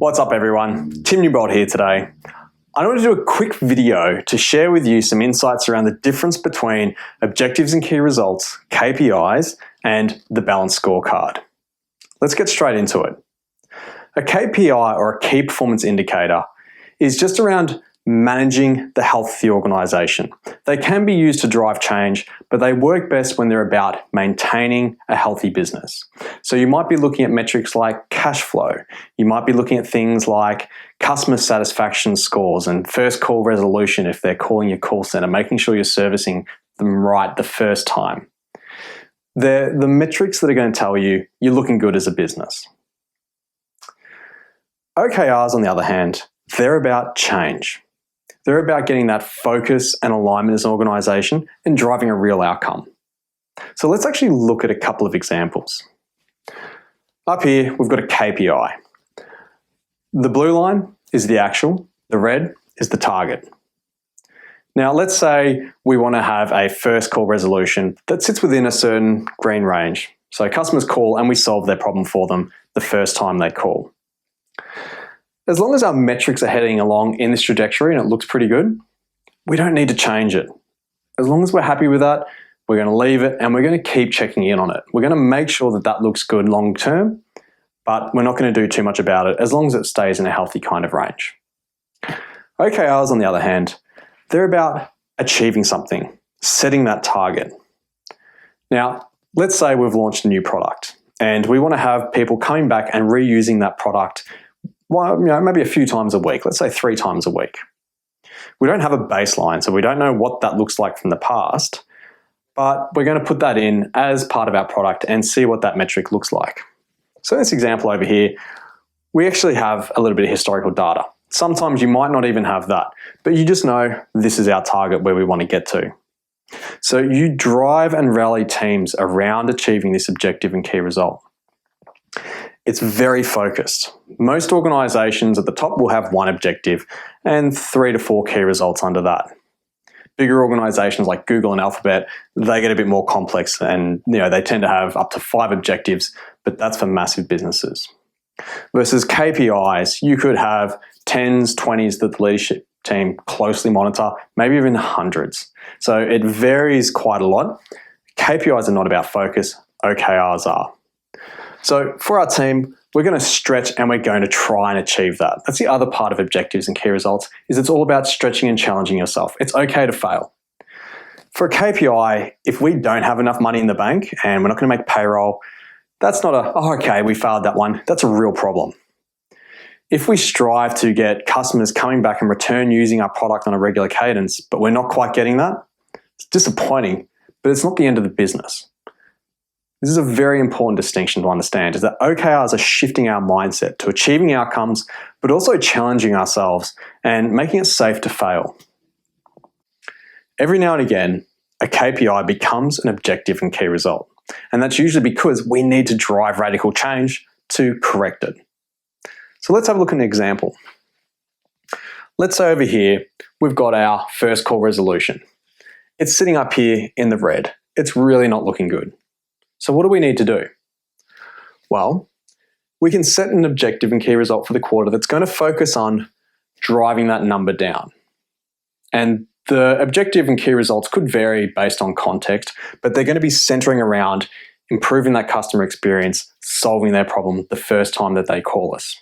What's up everyone? Tim Newbold here today. I wanted to do a quick video to share with you some insights around the difference between objectives and key results, KPIs, and the Balance Scorecard. Let's get straight into it. A KPI, or a key performance indicator, is just around managing the health of the organisation. They can be used to drive change, but they work best when they're about maintaining a healthy business. So you might be looking at metrics like cash flow. You might be looking at things like customer satisfaction scores and first call resolution if they're calling your call centre, making sure you're servicing them right the first time. They're the metrics that are going to tell you you're looking good as a business. OKRs, on the other hand, they're about change. They're about getting that focus and alignment as an organisation and driving a real outcome. So let's actually look at a couple of examples. Up here, we've got a KPI. The blue line is the actual, the red is the target. Now, let's say we want to have a first call resolution that sits within a certain green range. So customers call and we solve their problem for them the first time they call. As long as our metrics are heading along in this trajectory and it looks pretty good, we don't need to change it. As long as we're happy with that, we're going to leave it and we're going to keep checking in on it. We're going to make sure that that looks good long term, but we're not going to do too much about it as long as it stays in a healthy kind of range. OKRs, on the other hand, they're about achieving something, setting that target. Now, let's say we've launched a new product and we want to have people coming back and reusing that product maybe a few times a week, let's say 3 times a week. We don't have a baseline, so we don't know what that looks like from the past, but we're going to put that in as part of our product and see what that metric looks like. So in this example over here, we actually have a little bit of historical data. Sometimes you might not even have that, but you just know this is our target where we want to get to. So you drive and rally teams around achieving this objective and key result. It's very focused. Most organisations at the top will have one objective and 3 to 4 key results under that. Bigger organisations like Google and Alphabet, they get a bit more complex and they tend to have up to 5 objectives, but that's for massive businesses. Versus KPIs, you could have 10s, 20s that the leadership team closely monitor, maybe even hundreds. So it varies quite a lot. KPIs are not about focus, OKRs are. So for our team, we're going to stretch and we're going to try and achieve that. That's the other part of objectives and key results, is it's all about stretching and challenging yourself. It's okay to fail. For a KPI, if we don't have enough money in the bank and we're not going to make payroll, that's not okay, we failed that one. That's a real problem. If we strive to get customers coming back and return using our product on a regular cadence, but we're not quite getting that, it's disappointing, but it's not the end of the business. This is a very important distinction to understand, is that OKRs are shifting our mindset to achieving outcomes, but also challenging ourselves and making it safe to fail. Every now and again, a KPI becomes an objective and key result. And that's usually because we need to drive radical change to correct it. So let's have a look at an example. Let's say over here, we've got our first call resolution. It's sitting up here in the red. It's really not looking good. So what do we need to do? Well, we can set an objective and key result for the quarter that's going to focus on driving that number down. And the objective and key results could vary based on context, but they're going to be centering around improving that customer experience, solving their problem the first time that they call us.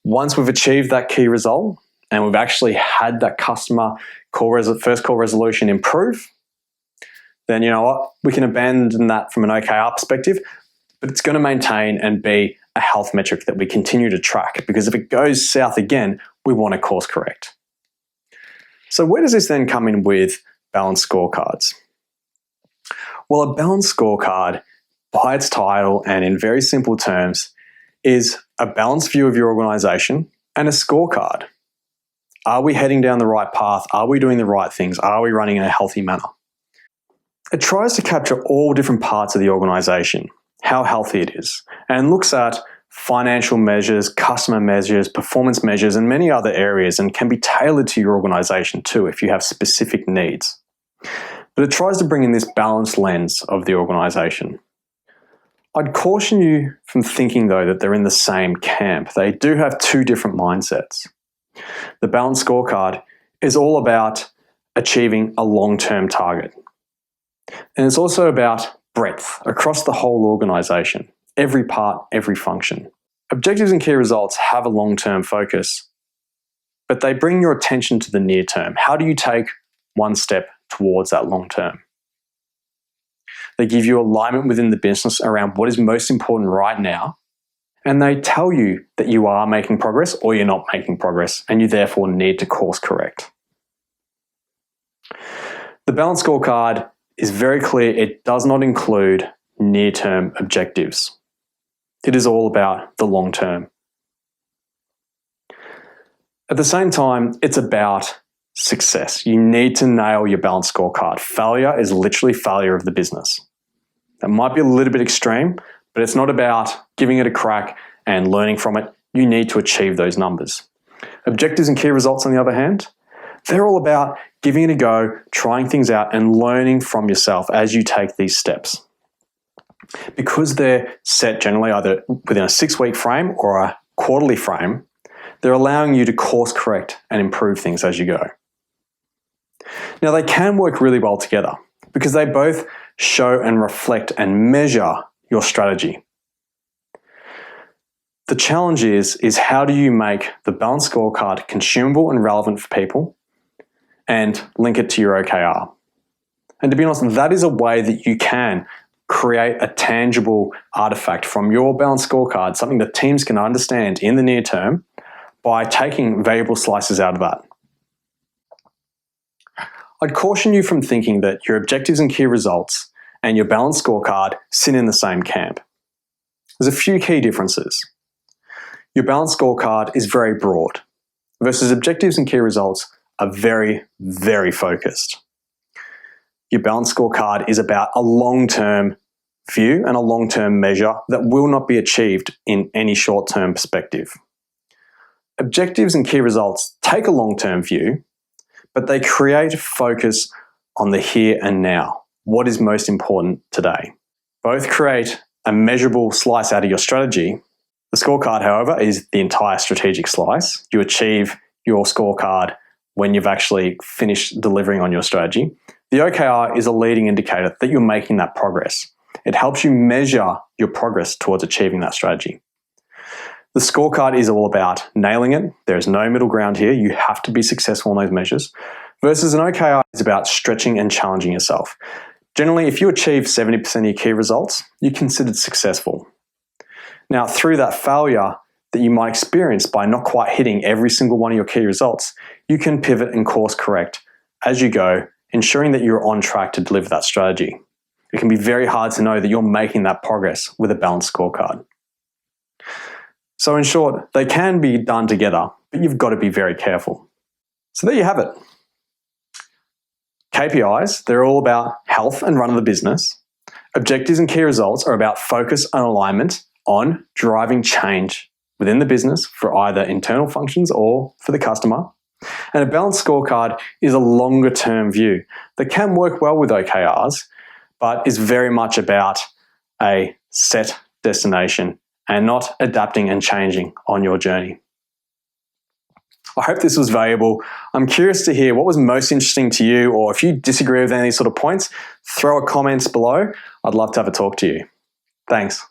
Once we've achieved that key result and we've actually had that customer first call resolution improve, then you know what? We can abandon that from an OKR perspective, but it's going to maintain and be a health metric that we continue to track, because if it goes south again, we want to course correct. So where does this then come in with balance scorecards? Well, a balance scorecard, by its title and in very simple terms, is a balanced view of your organisation and a scorecard. Are we heading down the right path? Are we doing the right things? Are we running in a healthy manner? It tries to capture all different parts of the organisation, how healthy it is, and looks at financial measures, customer measures, performance measures, and many other areas, and can be tailored to your organisation too if you have specific needs. But it tries to bring in this balanced lens of the organisation. I'd caution you from thinking, though, that they're in the same camp. They do have two different mindsets. The Balance Scorecard is all about achieving a long-term target. And it's also about breadth across the whole organization, every part, every function. Objectives and key results have a long-term focus, but they bring your attention to the near term. How do you take one step towards that long term? They give you alignment within the business around what is most important right now, and they tell you that you are making progress or you're not making progress, and you therefore need to course correct. The Balance Scorecard is very clear. It does not include near-term objectives. It is all about the long term. At the same time, it's about success. You need to nail your Balance Scorecard. Failure is literally failure of the business. That might be a little bit extreme, but it's not about giving it a crack and learning from it. You need to achieve those numbers. Objectives and key results, on the other hand, they're all about giving it a go, trying things out, and learning from yourself as you take these steps. Because they're set generally either within a 6-week frame or a quarterly frame, they're allowing you to course correct and improve things as you go. Now, they can work really well together because they both show and reflect and measure your strategy. The challenge is how do you make the Balance Scorecard consumable and relevant for people and link it to your OKR? And to be honest, that is a way that you can create a tangible artifact from your Balance Scorecard, something that teams can understand in the near term by taking valuable slices out of that. I'd caution you from thinking that your objectives and key results and your Balance Scorecard sit in the same camp. There's a few key differences. Your Balance Scorecard is very broad, versus objectives and key results are very, very focused. Your Balance Scorecard is about a long-term view and a long-term measure that will not be achieved in any short-term perspective. Objectives and key results take a long-term view, but they create focus on the here and now. What is most important today? Both create a measurable slice out of your strategy. The scorecard, however, is the entire strategic slice. You achieve your scorecard when you've actually finished delivering on your strategy. The OKR is a leading indicator that you're making that progress. It helps you measure your progress towards achieving that strategy. The scorecard is all about nailing it. There's no middle ground here. You have to be successful in those measures. Versus an OKR is about stretching and challenging yourself. Generally, if you achieve 70% of your key results, you're considered successful. Now, through that failure that you might experience by not quite hitting every single one of your key results, you can pivot and course correct as you go, ensuring that you're on track to deliver that strategy. It can be very hard to know that you're making that progress with a balanced scorecard. So in short, they can be done together, but you've got to be very careful. So there you have it. KPIs, they're all about health and run of the business. Objectives and key results are about focus and alignment on driving change within the business for either internal functions or for the customer. And a balanced scorecard is a longer term view that can work well with OKRs, but is very much about a set destination and not adapting and changing on your journey. I hope this was valuable. I'm curious to hear what was most interesting to you, or if you disagree with any sort of points, throw a comment below. I'd love to have a talk to you. Thanks.